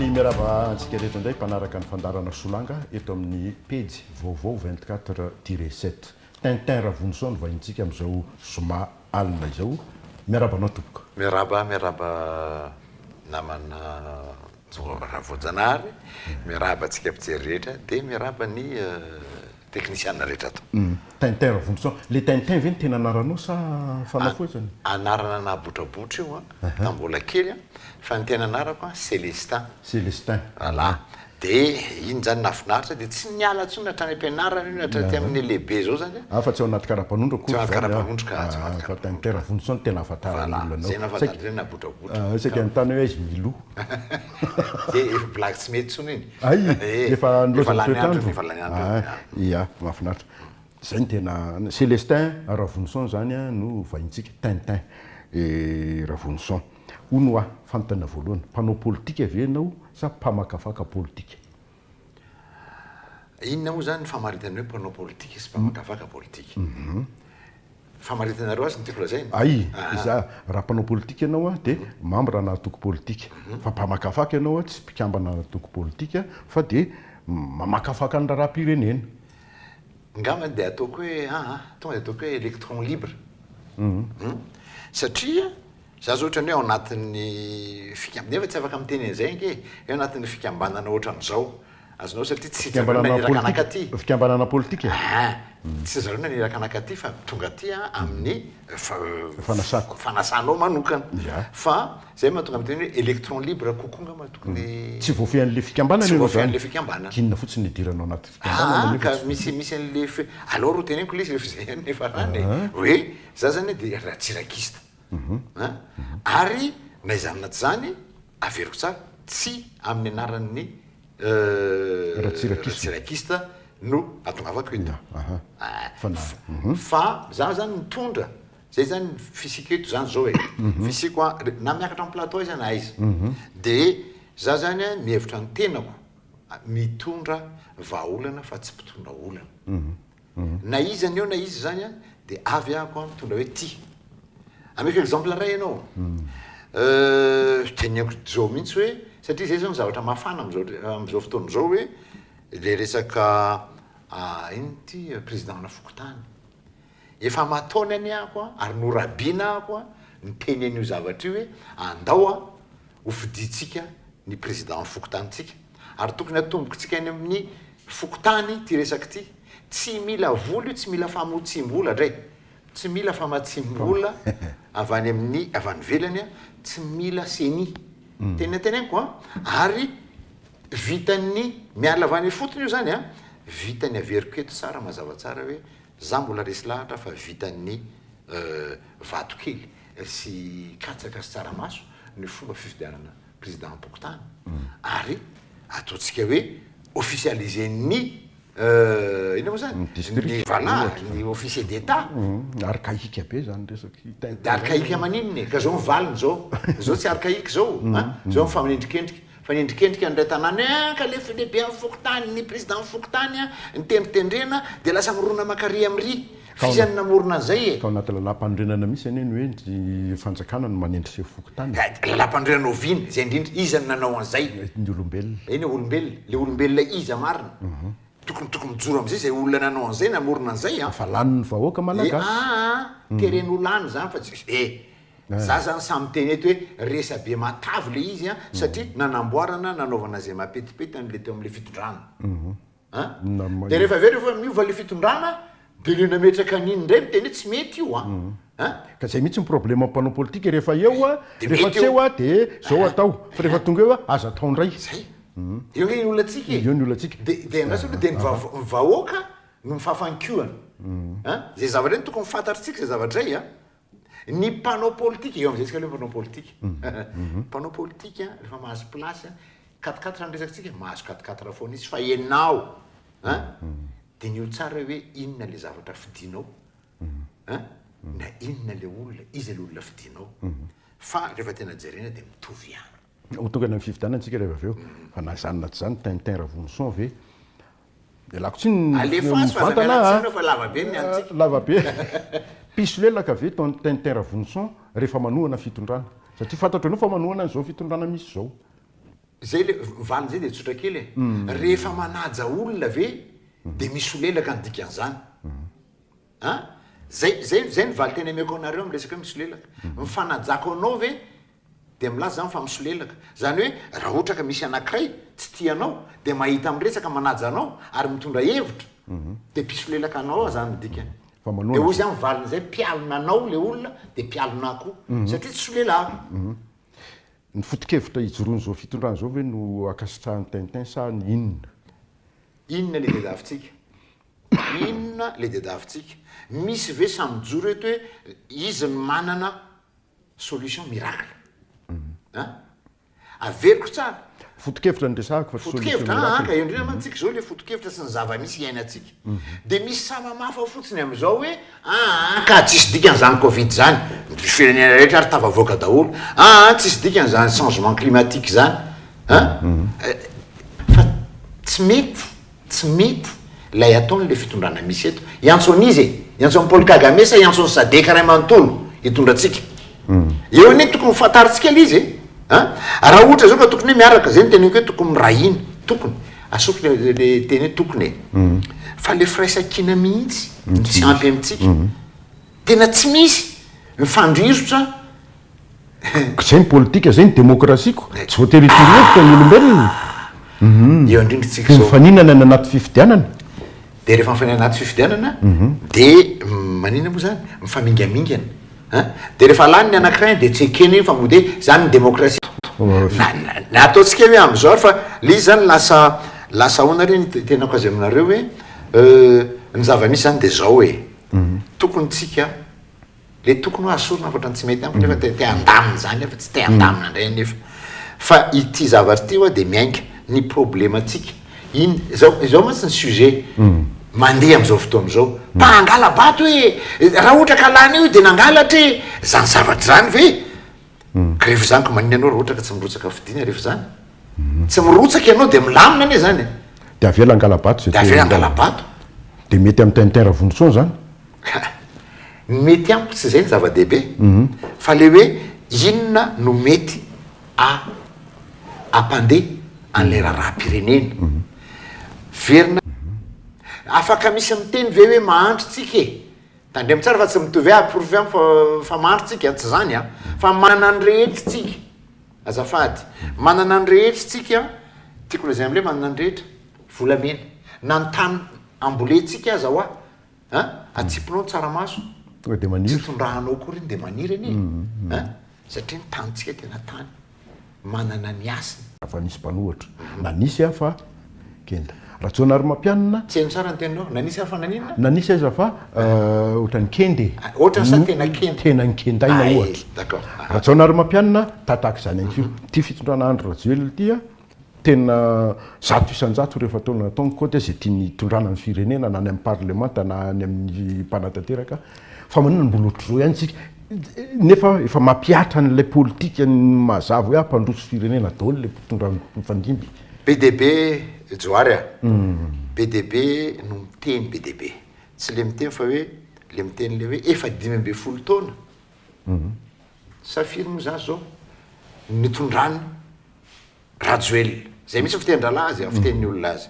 Mirava antsika rehetra indray mpanaraka ny fandarana solanga eto amin'ny pejy vaovao 24-7 Tintin Ravunson vaintsika amin'izao zoma alina izao. Miarabanao tompoko. Miaraba namana Ravojanary, miaraba antsika mpijery rehetra dia miaraba ny teknisiana rehetra ato. Tintin Ravunson, le Tintin ve ny tena anaranao sa fanafoezany? Anarana nabotrabotra io a mbola kely fa ny tena anarako Célestin. Célestin. Voilà. Dia iny zany nafinaritra dia tsy niala ntsony hatrany ampianarana io hatrany amin'ny lehibe zao zany. Fa tsy ao anaty karapanondro Tsy ao anaty karapanondro ka. Fa Tintin Ravunson tena ahafantaran'olona anao. Zay nahafantarana nabotrabotra. Isaka ny hoe izy milo. Efa blague tsy mety tsony iny. Ay, efa nilozany efa lany andro. Ia, mahafinaritra. Zay ny tena Célestin Ravunson zany no vaintsika Tintin Ravunson. Uno fantana voalohany mpanao politika ve ianao sa mpamakafaka politika? Inona moa zany famaritana hoe mpanao politika sy mpamakafaka politika? Famaritanareo azy ny tiako lazaina? Ay, iza raha mpanao politika ianao dia membre anatoko politika. Fa mpamakafaka ianao tsy mpikambana anatoko politika fa dia mamakafaka ny raharaham-pirenena. Ngambany dia ataoko hoe tonga dia ataoko hoe électron libre. Satria za zao ohatrany hoe ao anatin'ny nefa tsy afaka miteny an'izay nke eo anatin'ny fikambanana ohatran'izao azonao satria tsy zareo naniraka anakaty. Fikambanana politika? Tsy zareo naniraka anakaty fa tonga aty amin'ny fanasanao manokana. Fa zay mahatonga miteny hoe électron libre kokoa nga mahatokony tsy voafehan'le fikambanana tsy voafehan'le fikambanana. Kinona fotsiny idiranao anaty fikambanana ka misy an'le alors ho teneniko le izy rehefa zay nefa rany hoe za zany dia ratsirakista. Ary naizanona tsy zany averiko tsara tsy amin'ny anaran'ny ratsirakista no atongavako eto. Fa za zany mitondra zay zany fisika eto zany zao hoe fisiko na miakatra amin'ny plateau izy na aiza dia za zany mihevitra ny tenako mitondra vahaolana fa tsy mpitondra olana na izany eo na izy zany dia avy ahako mitondra hoe ty. Ameko exemple ray ianao teneko zao mihitsy hoe satria zay zao ny zavatra mafana amin'izao fotoana izao hoe le resaka ino ty président-na Fokotany efa mataony any ahako ary norabiana ahako ny teny an'io zavatra io hoe andao ho fiditsika ny président Fokotanytsika ary tokony atombokontsika any amin'ny Fokotany ty resaka ty tsy mila vola io tsy mila famotsim-bola dray tsy mila famatsim-bola avy any amin'ny avy any velany tsy mila seni tena teneniko ary vitany miala avy any fotony io zany vitany averiko eto tsara mazava tsara hoe za mbola resy lahatra fa vitany vato kely sy katsaka sy tsaramaso ny fomba fifidianana président Fokotany ary ataontsika hoe officialiser ny ino moa zany ny officier d'état arkaïka be zany resaky arkaïka maninony ka zao mivaliny zao tsy arkaïka zao zao mifaminendrikendrika fa nendrikendrika andray tanàny ka lefa lehibe amin'ny Fokotany ny président Fokotany nitendritendrena dia lasa mirona makary am'ry fizany namorona an'izay ka ao anaty lalam-pandrenana misy anie hoe ny fanjakana no manendrika Fokotany lalam-pandrenana ovina zay indrindra iza ny nanao an'izay ny olombelona iny olombelona le olombelona iza marina tokony mijoro am'izay zay olona nanao an'izay namorona an'izay fa lany ny vahoaka malagasy teren'olany zany fa tsy za zany samy teny eto hoe resa be matavy le izy satria nanamboarana nanaovana zay mapetipety an'le teo am'le fitondrana dia rehefa avy rehefa miova le fitondrana dia le nametraka an'iny indray miteny hoe tsy mety io ka zay mihitsy ny problème ampanao politika rehefa eo rehefa tsy eo dia zao atao fa rehefa tonga eo aza atao indray io ny olona tsika io ny olona tsika dia andraso dia ny vahoaka no mifafankiona zay zavatra iny tokony mifantatritsika zay zavatra zay ny mpanao politika eo am'izay tsika le mpanao politika mpanao politika rehefa mahazo place 4-4 ny resaksika mahazo 4-4 foana izy fa ianao dia ny olo tsara hoe inona le zavatra fidinao na inona le olona izy le olona fidinao fa rehefa tena jerena dia mitovy ihany otokana amin'ny fividianantsika rehefa avy eo fa nazanona tsy zany Tintin Ravunson ve alako tsy lavabe piso lelaka ve Tintin Ravunson rehefa manohana fitondrana satria fantatro anao fa manohana an'izao fitondrana misy zao zay le valiny zay de tsotra kely rehefa manaja olona ve de misy olelaka ny dikan'izany zay nyvaly tena ameko anareo amresaka hoe misolelaka mifanajako anao ve de milaza zany fa misolelaka zany hoe raha ohatra ka misy anankiray tsy tianao de mahita miresaka manaja anao ary mitondra hevitra de mpisolelaka anao zany dikany de ozy zany valiny zay mpialina anao le olona de mpialina koa satria tsy solelako ny fotokevitra ijoroany zao fitondrana zao hoe no akasitrahany Tintin sa ny inona le dedavitsika inona le dedavitsika misy ve samy joro eto hoe izy ny manana solution miracle averiko tsara fotokevitra nyresahako fotokevitra ka indrindra mantsika zao le fotokevitra sy ny zava-misy iainatsika de misy samamafa fotsiny am'izao hoe ka tsisy dikan'izany covid zany firenena rehetra ary tavavoaka daholo tsisy dikan'izany changement climatique zany fa tsy mety lay ataonyle fitondrana misy eto iantson'izy iantson'ny Paul Kagame sa iantson'ny Sadek Ray Manontolo hitondratsika eo ane tokony fantaritsika le izy raha ohatra zao ka tokony hoe miaraka zay ny teniko hoe tokony mirahina tokony asoko le teny hoe tokony fa le firaisakina mihitsy tsy ampy amitsika tena tsy misy mifandrizotra zay ny politika zay ny demokrasiako tsy voatery torohevitra ny olombelona eo andrindratsika zao mifaninana ny anaty fifidianana de rehefa mifanina anaty fifidianana de manina moa zany mifamingamingana de rehefa lany ny anankiray de tsy ekena iny fa mo de zany ny demokrasia ataotsika hoe am'izao fa le izy zany lasa hoana reny tenako azy aminareo hoe ny zava-misy zany de zao hoe tokony tsika le tokony ho asorona afatra ny tsy mety amiko nefa te andamina zany efa tsy te andamina ndray nefa fa ity zavatra ty hoa de miainga ny problematsika iny zao matsy ny sujet mandeha am'izao fotoana zao mpangala bato hoe raha ohatra ka lany io de nangalatra e zany zavatra zany ve ka rehefa zany ko manina anao raha ohatra ka tsy mirotsaka fidina rehefa zany tsy mirotsaka ianao de milamina ane zany de avela angalabato de avela angalabato de mety amy Tintin Ravondrotsoa zany mety amiko tsy zay ny zava-dehibe fa le hoe inona no mety ampandeha an'le raharaha-pirenena verina afaka misy miteny ve hoe mahandro tsika e tandremo tsara fa tsy mitovy aprofy am fa mahandro tsika tsy zany fa manana ny rehetra tsika azafady manana ny rehetra tsika tiako lazay am'le manana ny rehetra volamena nantany amboletsika aza hoa atsipinao ny tsaramaso de maniry tsy tondrahanao koa reny de maniry anie satria ny tanyntsika tena tany manana ny asiny fa nisy mpanohatra nanisy a fa kenda raha tsoanary mampianina tsy haino tsara ny teninao nanisy fa naninona nanisy aiza fa ohatra ny kende ohatra sa tena kenda tena ny kendaina ohatra d'accord raha tsoanary mampianina tataka zany ankio ty fitondrana andro rajoely tya tena 100 isanjato rehefa ataona nataony koa zay tia ny tondrana ny firenena na ny amin'ny parlemanta na ny amin'ny mpanatanteraka fa manina ny mbola ohatry zao ihany tsika nefa efa mampiatra n'lay politika ny mazava hoe ampandroso firenena daholo le mpitondra mifandimby PDB joary PDB no miteny PDB tsy le miteny fa hoe le miteny le hoe efa 5 taona safiry moa zany zao nitondrany rajoely zay misy fitendrala azy fiteniny olona azy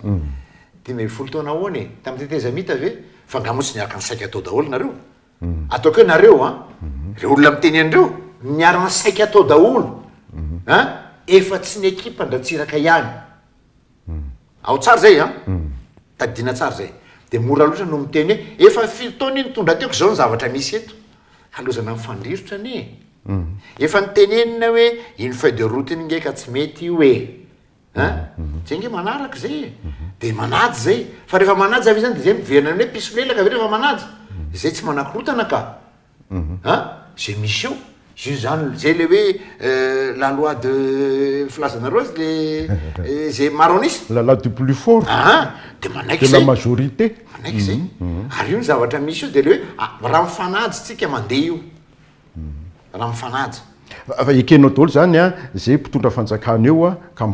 5 taona ahoany tamin'ny tetezamita ve fa ngamotsy niaraka ny saika atao daholo nareo ataoko hoe nareo reo olona miteny andreo niarana saika atao daholo efa tsy ny ekipa ndratsiraka ihany ao tsara zay tadidina tsara zay de mora loatra no miteny hoe efa 7 taona iny tondra teoko zao ny zavatra misy eto alozana mifandrirotra anie efa nitenenina hoe iny feuille de route iny nge ka tsy mety io e zay nge manaraka zay de manajy zay fa rehefa manajy avy zany de zay miverina hoe pisolelaka ave rehefa manajy zay tsy manakorotana ka zay misy eo zay zany zay le hoe la loi de filazanareo le zay maronisy la loi du plus fort de manaiky de la majorité manaiky zay ary io ny zavatra misy io de le hoe raha mifanajy tsika mandeha io raha mifanajy fa ekenao daholo zany a zay mpitondra fanjakana eo a ka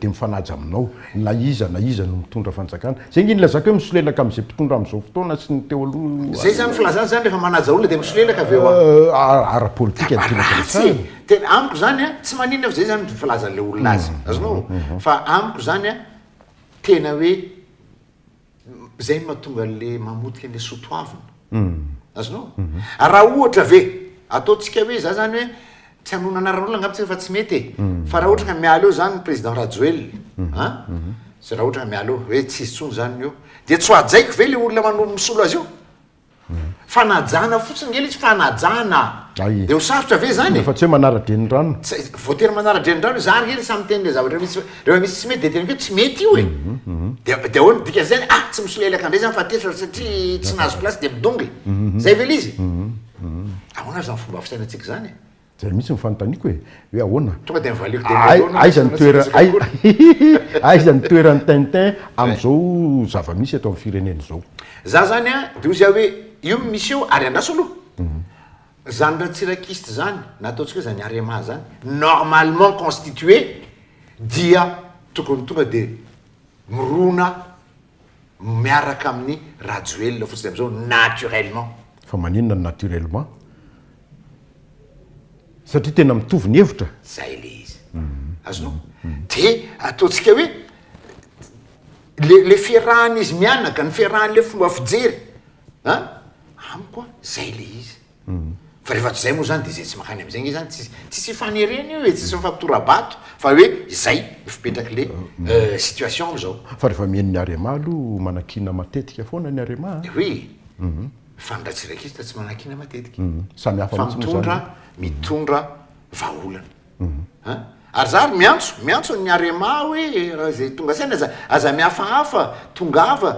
de mifanaja aminao na iza no mitondra fanjakana zay nginy lazaka hoe misolelaka am'izay mpitondra am'izao fotoana sy ny teo aloha zay zany filazana zany rehefa manaja olona de misolelaka avy eo ara-politika tena amiko zany a tsy maninona fa zay zany filazan'le olona azy azonao fa amiko zany a tena hoe zay mahatonga le mamotika le sotoavina azonao raha ohatra ve ataotsika hoe za zany hoe tsy hanona anaran'olona angapitsika fa tsy mety fa raha ohatra ka miala eo zany président Rajoel sy raha ohatra ka miala eo hoe tsisy tsony zany eo de tsy hoajaiko ve le olona manono misolo azy io fanajana fotsiny ngely izy fanajana de ho sarotra ve zany fa tsy hoe manara-dreny rano voatery manara-dreny rano za kely samy teny le zavatra rehefa misy tsy mety de tena hoe tsy mety io de ahoana dika zany tsy misolelaka andray zany fa tesatra satria tsy nahazo plasy de midongy zay vela izy ahoana zany fomba fisainatsika zany zay mihitsy mifanotaniko hoe ahoana tonga de mivaliko aiza ny toeran'ny Tintin am'izao zava-misy atao amin'ny firenena zao za zany a de ozy hoe io misy eo ary andraso aloha zany ratsirakiste zany na ataotsika hoe zany arema zany normalement constitué dia tokony tonga de mirona miaraka amin'ny Rajoel fotsiny am'izao naturellement fa maninona naturellement satria tena mitovy ny hevitra zay le izy azonao de ataotsika hoe le fiarahany izy mianaka ny fiarahan'le fomba fijery amiko zay le izy fa rehefa tsy zay moa zany de zay tsy makany am'zay nge zany tsisy fanereny io tsisy mifampitorabato fa hoe zay mifipetraky le situation am'izao fa rehefa mihaino ny arema aloha manakina matetika foana ny arema oui fa ny ratsirakiste tsy manakina matetika samy hafa fa mitondra vaolana ary zary miantso ny arema hoe zay tonga saina aza mihafahafa tongava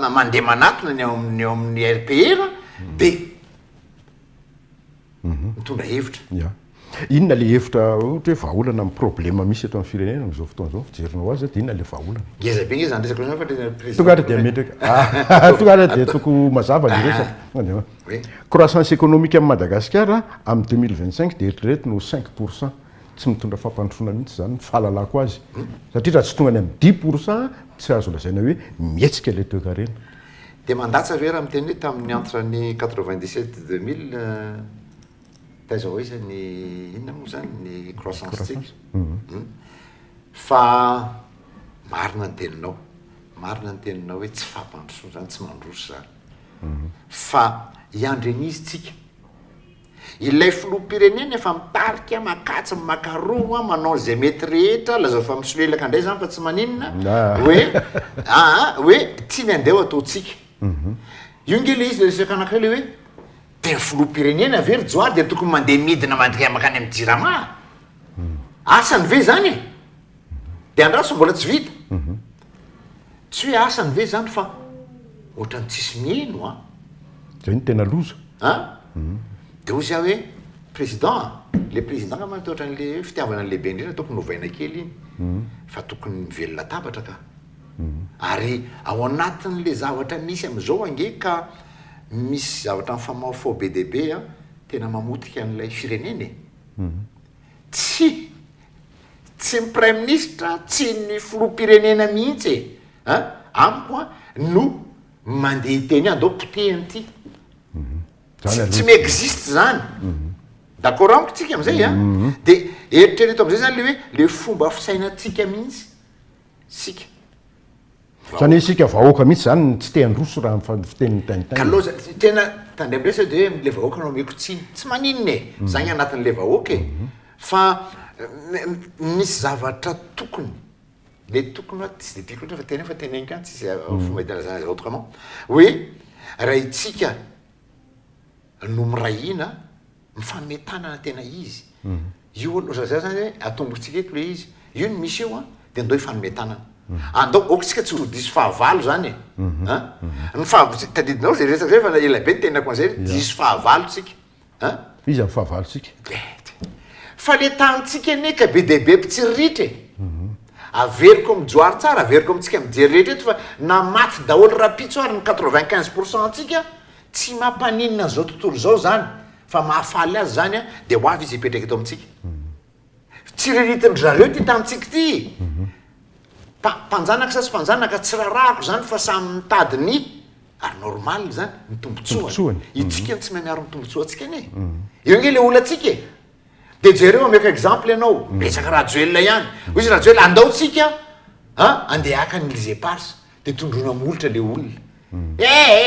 mandeha manatona ny eo amin'ny RPR de mitondra hevitra inona le hevitra ohatra hoe vahaolana amin'ny problema misy eto amin'ny firenena am'izao fotoana zao fijerinao azy de inona le vahaolana ngeza be nge zany resaka zany fa tonga ary de metraka tonga ary de toko mazava ny resaka croissance économique amin'ny Madagascar amin'ny 2025 de eritrereto no 5% tsy mitondra fampandrosoana mihitsy zany fahalalako azy satria raha tsy tonga any amin'ny 10% tsy azo lazaina hoe mietsika le toe-karena de mandatsa ve raha miteny hoe tamin'ny entre ny 97 2000 taiza hoe zany inona moa zany ny croissance tsika fa marina ny teninao hoe tsy fampandrosoana zany tsy mandroso zany fa iandren'izy tsika ilay filoham-pirenena efa mitarika makatsa makaroa manao zay mety rehetra laza fa misolelaka andray zany fa tsy maninona hoe tsy miandeo ataotsika io nge le izy le resaka anakay le hoe de ny filoham-pirenena very joary de tokony mandeha midina mandria makany amin'ny jirama asany ve zany de andraso mbola tsy vita tsy hoe asany ve zany fa ohatrany tsisy mieno zay ny tena loza de ozy aho hoe président le président ka manto ohatran'le fitiavana n'lehibe indrindra tokony hovaina kely iny fa tokony mivelona tabatra ka ary ao anatin'le zavatra misy am'izao ange ka misy zavatra mifamafao be de be tena mamotika an'ilay firenena tsy ny prime ministre tsy ny filoham-pirenena mihitsy amiko no mandeha teny andao potehan'ity tsy miexiste zany d'accord amiko tsika am'izay de eritrereto am'izay zany le hoe le fomba fisainatsika mihitsy sika zany isika vahoaka mihitsy zany tsy te androso raha fiteniny Tintin aloha tena tandremresa de hoe le vahoaka no ameko tsiny tsy maninona zany anatin'le vahoaka fa misy zavatra tokony le tokony tsy de tiako loatra fa tena fa teneniko any tsisy fomba hitalazana azy autrement hoe raha itsika no mirahina mifanometanana tena izy io aloha za zany hoe atombotsika eto le izy io ny misy eo de andao ifanometanana andao okotsika tsy ho diso fahavalo zany ny tadidinao zay resaka zay fa ela be ny tenako an'izay diso fahavalo tsika izy amin'ny fahavalontsika fa le tanitsika neka be de be mpitsiriritry averiko mijoary tsara averiko amitsika mijery rehetra eto fa na maty daholo rapitso ary ny 95% tsika tsy mampaninona zao tontolo zao zany fa mahafaly azy zany a de ho avy izy ipetraka eto amintsika tsy reritiny zareo ty tamintsika ty mpanjanaka sasy mpanjanaka tsy rarahako zany fa samy mitady ny ary normal zany mitombotsoany itsika tsy mahay miaro mitombotsoatsika ane eo nge le olatsika de jereo ameko exemple ianao resaka rajoelona ihany hoy izy rajoela andaotsika andeha aka ny lize parse de tondrona molotra le olona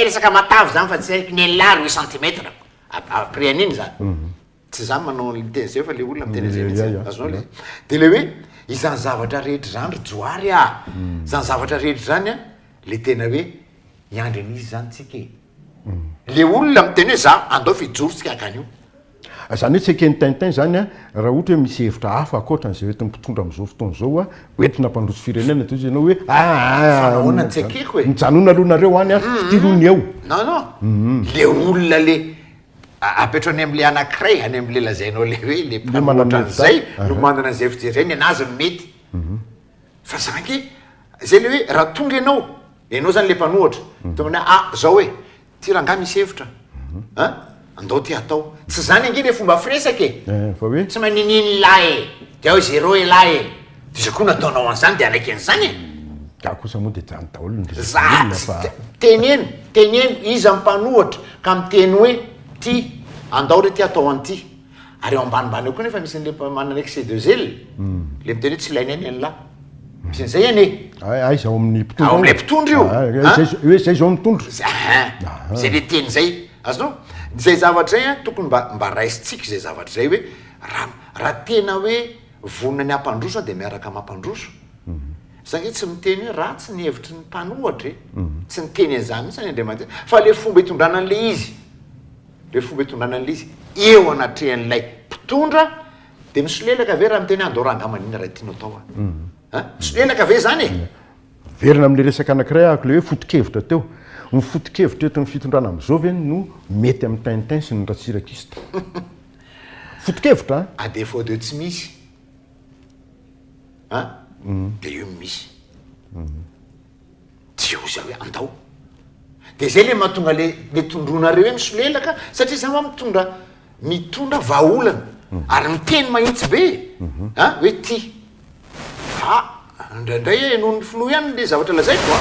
resaka matavy zany fa tsy haiko ny lary 8 centimètre après an'iny zany tsy zany manao teny zay fa le olona miteny zay mihitsy azonao le de le hoe izany zavatra rehetra zany rojoary zany zavatra rehetra zany a le tena hoe iandry an'izy zany tsika le olona miteny hoe za andao fijorotsika akan'io zany hoe tsy ekeny tintin zany a raha ohatra hoe misy hevitra hafa akoatran'izay oetiny mpitondra am'izao fotoana zao a oentina mpandroso firenena toy izy ianao hoe fanahoana tsy akeko e mijanona alohanareo any a fitirony eo non le olona le apetrany am'le anankiray any am'le lazainao le hoe le mpanoatran'izay no mandana an'izay fijereny anazy mety fa zanky zay le hoe raha tonga ianao zany le mpanoatra tomana zao hoe ty rangah misy hevitra andao ty atao tsy zany ange le fomba firesaka fa hoe tsy manininy lahy de ao zéro lahy de za koa nataonao an'izany de araiky an'izany kosa moa de jany daholo teneny izy ampanoatra ka miteny hoe ty andao re ty atao an'ty ary eo ambanimbany eo koa nefa misy le manana excès de zèle le miteny hoe tsy ilainy any any lahy misy an'izay ane zao amin'ny ao am'lay mpitondra io hoe zay zao mitondra zay le teny zay azonao zay zavatra zay a tokony mba raisitsika zay zavatra zay hoe raha tena hoe vonona ny ampandroso de miaraka mampandroso zany tsy miteny hoe ratsy ny hevitry ny mpanohatra tsy niteny an'izany mihitsy ny andriamanitra fa le fomba hitondrana an'le izy eo anatrehan'lay mpitondra de misolelaka ave raha miteny andao ranga manina raha tianao tao misolelaka ave zany verina am'le resaka anankiray ahako le hoe foto-kevitra teo ny foto-kevitra eto ny fitondrana am'izao ve no mety amin'ny tintin sy ny ratsirakista foto-kevitra a défaut de tsy misy de io misy tsy eo za hoe andao de zay le mahatonga le tondronareo hoe misolelaka satria za ma mitondra vaolana ary miteny mahitsy be hoe ty indraindray noho ny filoha ihany le zavatra lazaiko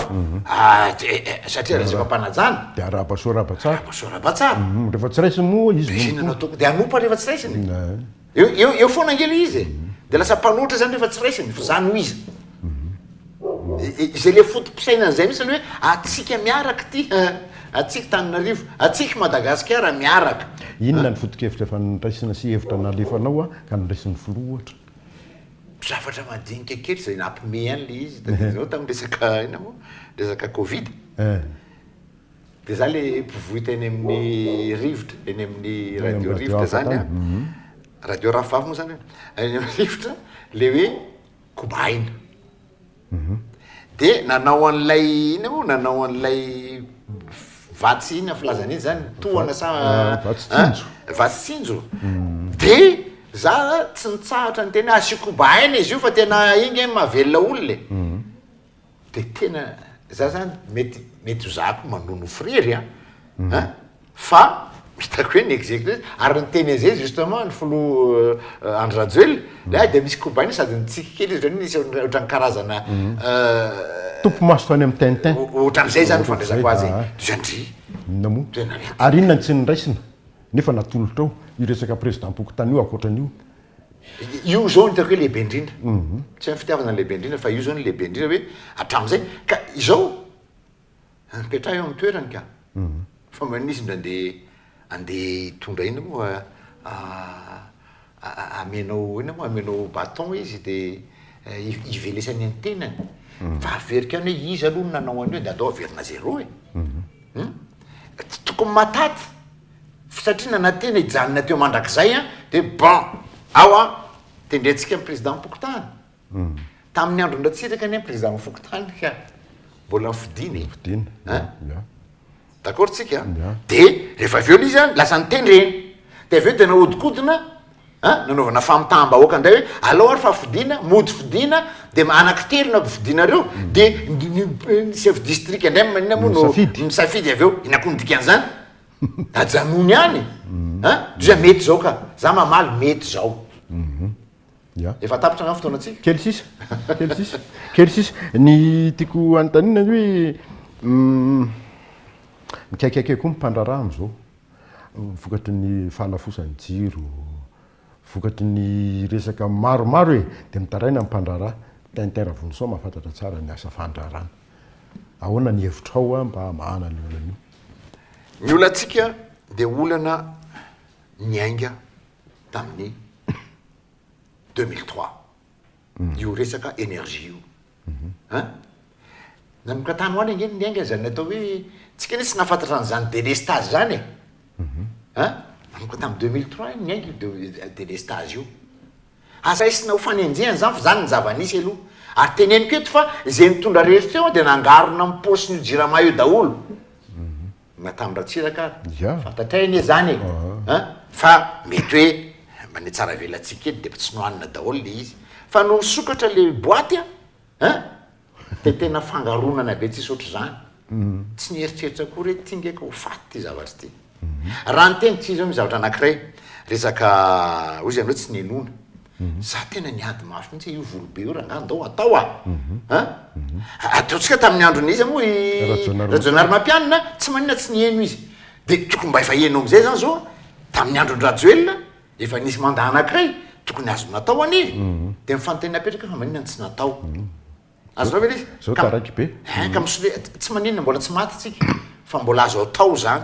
satria lazaka mpanajana de arabasoarabatsara rehefa tsy raisiny moa izy nanao toko de anompa rehefa tsy raisiny eo foana angely izy de lasa mpanoatra zany rehefa tsy raisiny fa zany ho izy zay le fotom-pisainana zay misy ny hoe atsika miaraka ty atsika Tananarivo atsika Madagasikara miaraka inona ny foto-kevitra efa niraisina sy hevitra nalefanao ka niraisin'ny filoha ohatra zavatra madinika kely zay nampime ihany le izy tazao tamin'ny resaka covid de za le mpivohita eny amin'ny rivotra eny amin'ny radio rivotra zany radio rafafy moa zany eny amin'ny rivotra le hoe kobaina de nanao an'lay vatsy iny filazana iny zany tohana sa vatsitsinjo de za tsy nitsahatra ny tena asikobaina izy io fa tena iny mahavelona olona de tena za zany mety hozako manono friry fa hitako hoe ny exécuté ary nyteny azay justement ny filoha Andry Rajoelina de misy kobaina sady nitsika kely izy nisy ohatran'ny karazana tompo maso tany amin'ny tintin ohatran'izay zany fandrazako azy zandry inona moa ary inona ny tsy niraisina nefa natolotra ao iresaka président Bokotany io akoatran'io io zao ny hitako hoe lehibe indrindra tsy fitiavana lehibe indrindra fa io zao ny lehibe indrindra hoe hatram'izay ka izao mipetraha eo amin'ny toerany ka fa manisy mba andeha tondra ina moa amenao ina moa amenao baton izy de ivelesany any tenany fa averika any hoe izy aloha nanao an'io de atao averina zéro tokony mataty satria nanatena hijanona teo mandrakizay de bon ao tendrentsika amin'ny président Bokotany tamin'ny andro ndratsiraka any président Bokotany ka mbola fidiny d'accord tsika de rehefa aveo izy lasa nitendreny de aveo de naodikodina nanaovana famitaham-bahoaka anday hoe alao ary fa fidina mody fidina de anankitelona fidinareo de chef district indray manina moa no misafidy aveo inakoa ny dikan'izany ajanony any dza mety zao ka za mamaly mety zao ya efa tapitra na fotoana atsika kely sisa kely sisa kely sisa ny tiako anontanina hoe mikaikaiky koa mimpandraraha am'izao vokatry ny fahalafosany jiro vokatry ny resaka maromaro hoe de mitaraina mimpandraraha Tintin Ravoloson mahafantatra tsara ny asa fandrarana ahoana ny hevitrao a mba mahana ny olana io ny olantsika de olana niainga tamin'ny 2003 io resaka énergie io nanomboka tany hoany angeny niainga zany atao hoe tsika ne tsy nafantatra an'izany délestage zany nanomboka tamin'ny 2003 niainga délestage io asaisina ho fanenjehany zany fa zany ny zava-nisy aloha ary teneniko eto fa zay mitondra rehetra eo de nangarona amin'ny paosiny jirama io daholo natamratsiraka fantatrainy zany fa mety hoe mane tsara velatsika ety de tsy nohanina daholo le izy fa no sokatra le boaty de tena fangaronana be tsisy ohatry zany tsy nieritreritra koa re ty ngaika ho faty ty zavatra ty raha ny teny tsy izy ao mizavatra anankiray resaka ozy anao tsy nenona za tena niady mafy mihitsy io volobe io raha ngandao atao ataotsika tamin'ny andron'izy moa rajonary mampianina tsy manina tsy nieno izy de tokony mba efa eno am'izay zany zao tamin'ny androny rajoelona efa nisy mandaa anankiray tokony azo natao anizy de mifantena apetraka fa manina tsy natao azonao ve zao taraiky be ka misole tsy maninona mbola tsy maty tsika fa mbola azo atao zany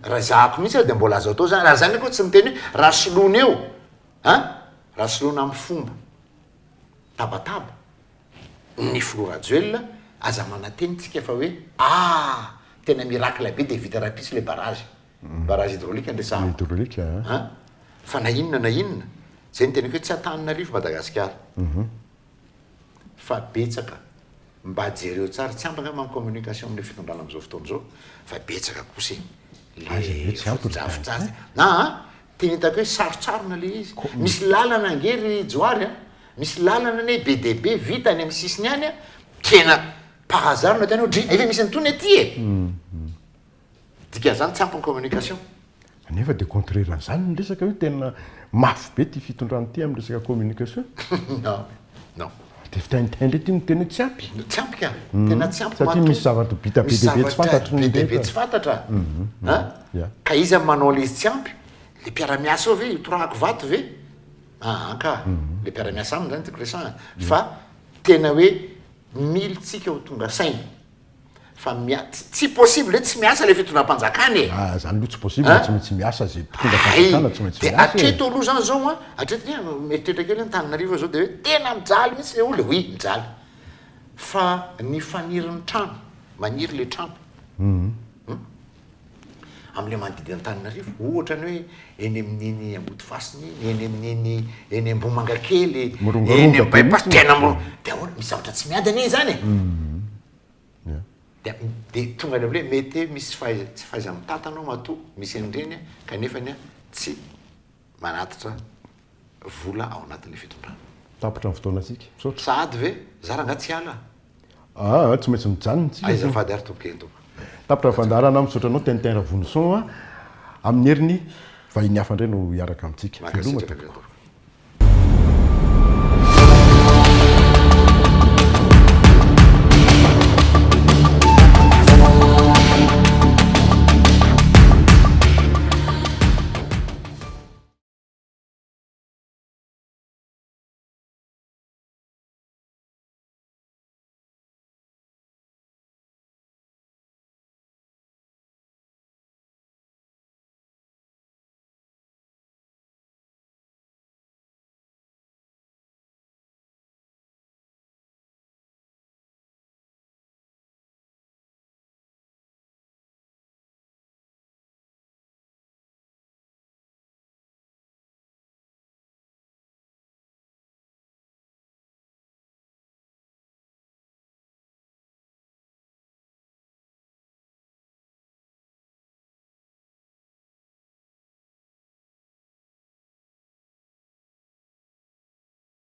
raha zahako mihitsy de mbola azo atao zany raha zany koa tsy miteny hoe raha solona eo raha solona amin'ny fomba tabataba ny florajoelona aza manateny tsika fa hoe tena miracle be de vita rapisy le barrage hydraulique andresahako hydraulique fa na inona zay ny tenako hoe tsy atanina rivo Madagasikara fa betsaka mba jereo tsara tsy ampaka amin'ny communication am'le fitondrana am'izao fotoana zao fa betsaka kosa le fotodrafitrasa teny hitako hoe sarotsarona le izy misy lalana angery joary misy lalana ne be de be vitany amin'ny sisiny any tena par hasard no tena hoe efa misy nytony aty dikan'izany tsy ampiny communication nefa de contraire an'izany ny resaka hoe tena mafy be ty fitondrana ty amin'ny resaka communication non de fitaintaindre ty no tena tsy ampy ka tena tsy ampy satria misy zavatra bita be de be tsy fantatry be de be tsy fantatra ka izy amin'ny manao le izy tsy ampy le mpiara-miasa ao ve torahako vato ve ka le mpiara-miasa aminy zany tiako resahana fa tena hoe militsika ho tonga saina fa tsy possible hoe tsy miasa le fitondram-panjakany zany loha tsy possible tsy maintsy miasa zay tonga fanjakana tsy maintsy de atreto aloha zany zao atreto mieritreritra kely Antananarivo zao de hoe tena mijaly mihitsy le olo mijaly fa ny faniriny trano maniry le trano am'le manodidina Antananarivo ohatrany hoe eny amin'iny Ambody Fasiny eny amin'iny eny Ambomanga kely eny bypass tena de misy zavatra tsy miady ane zany de tonga ny am'le mety misy tsy faiza mitantanao matoa misy an'ireny kanefany tsy manatitra vola ao anatin'le fitondrana tapitra ny fotoanasika sady ve zaranga tsy ala tsy maintsy mijanony tsika aizafady ary tompokeny tompo tapitra ny fandarana misaotra anao Tintin Ravoloson amin'ny heriny vahiny hafa indray no hiaraka amintsika